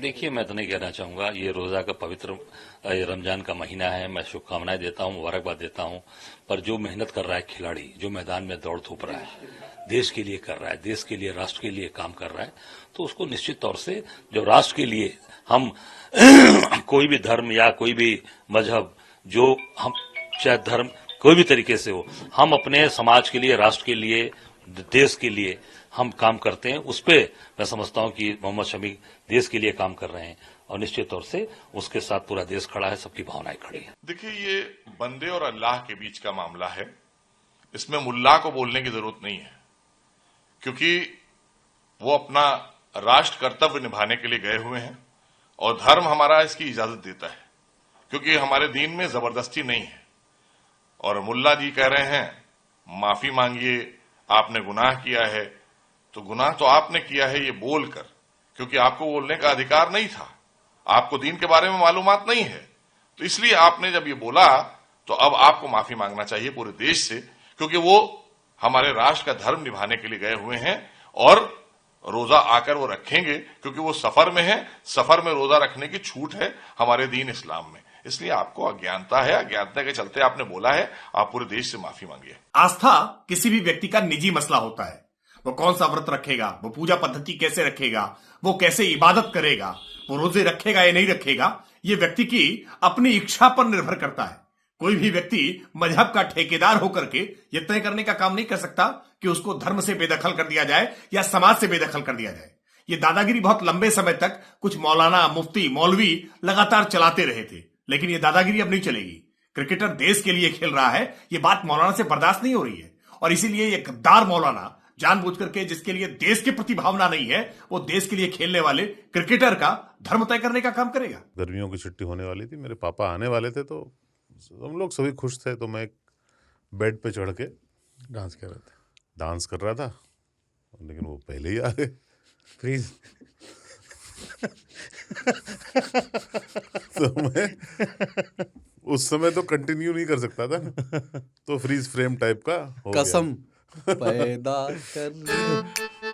देखिए, मैं तो नहीं कहना चाहूंगा, ये रोजा का पवित्र ये रमजान का महीना है। मैं शुभकामनाएं देता हूं, मुबारकबाद देता हूं। पर जो मेहनत कर रहा है खिलाड़ी, जो मैदान में दौड़ धूप रहा है, देश के लिए कर रहा है, देश के लिए, राष्ट्र के लिए काम कर रहा है, तो उसको निश्चित तौर से जो राष्ट्र के लिए हम कोई भी धर्म या कोई भी मजहब, जो हम चाहे धर्म कोई भी तरीके से हो, हम अपने समाज के लिए, राष्ट्र के लिए, देश के लिए हम काम करते हैं। उस पे मैं समझता हूं कि मोहम्मद शमी देश के लिए काम कर रहे हैं और निश्चित तौर से उसके साथ पूरा देश खड़ा है, सबकी भावनाएं खड़ी हैं। देखिए, ये बंदे और अल्लाह के बीच का मामला है। इसमें मुल्ला को बोलने की जरूरत नहीं है, क्योंकि वो अपना राष्ट्र कर्तव्य निभाने के लिए गए हुए हैं और धर्म हमारा इसकी इजाजत देता है, क्योंकि हमारे दीन में जबरदस्ती नहीं है। और मुल्ला जी कह रहे हैं माफी मांगिए, आपने गुनाह किया है, तो गुनाह तो आपने किया है ये बोलकर, क्योंकि आपको बोलने का अधिकार नहीं था, आपको दीन के बारे में मालूमात नहीं है, तो इसलिए आपने जब ये बोला तो अब आपको माफी मांगना चाहिए पूरे देश से, क्योंकि वो हमारे राष्ट्र का धर्म निभाने के लिए गए हुए हैं और रोजा आकर वो रखेंगे, क्योंकि वो सफर में है। सफर में रोजा रखने की छूट है हमारे दीन इस्लाम में। इसलिए आपको अज्ञानता है, अज्ञानता के चलते आपने बोला है, आप पूरे देश से माफी मांगिए। आस्था किसी भी व्यक्ति का निजी मसला होता है। वो कौन सा व्रत रखेगा, वो पूजा पद्धति कैसे रखेगा, वो कैसे इबादत करेगा, वो रोजे रखेगा या नहीं रखेगा, ये व्यक्ति की अपनी इच्छा पर निर्भर करता है। कोई भी व्यक्ति मजहब का ठेकेदार होकर के ये तय करने का काम नहीं कर सकता कि उसको धर्म से बेदखल कर दिया जाए या समाज से बेदखल कर दिया जाए। ये दादागिरी बहुत लंबे समय तक कुछ मौलाना, मुफ्ती, मौलवी लगातार चलाते रहे थे, लेकिन ये दादागिरी अब नहीं चलेगी। क्रिकेटर देश के लिए खेल रहा है, ये बात मौलाना से बर्दाश्त नहीं हो रही है, और इसीलिए ये गद्दार मौलाना जानबूझ करके, जिसके लिए देश के प्रति भावना नहीं है, वो देश के लिए खेलने वाले क्रिकेटर का धर्म तय करने का काम करेगा। गर्मियों की छुट्टी होने वाली थी, मेरे पापा आने वाले थे, तो हम लोग सभी खुश थे। तो मैं बेड पे चढ़ के डांस कर रहे थे, डांस कर रहा था, लेकिन वो पहले ही आ गए। फ्रीज। तो मैं उस समय तो कंटिन्यू नहीं कर सकता था ना, तो फ्रीज फ्रेम टाइप का हो गया। कसम पैदा कर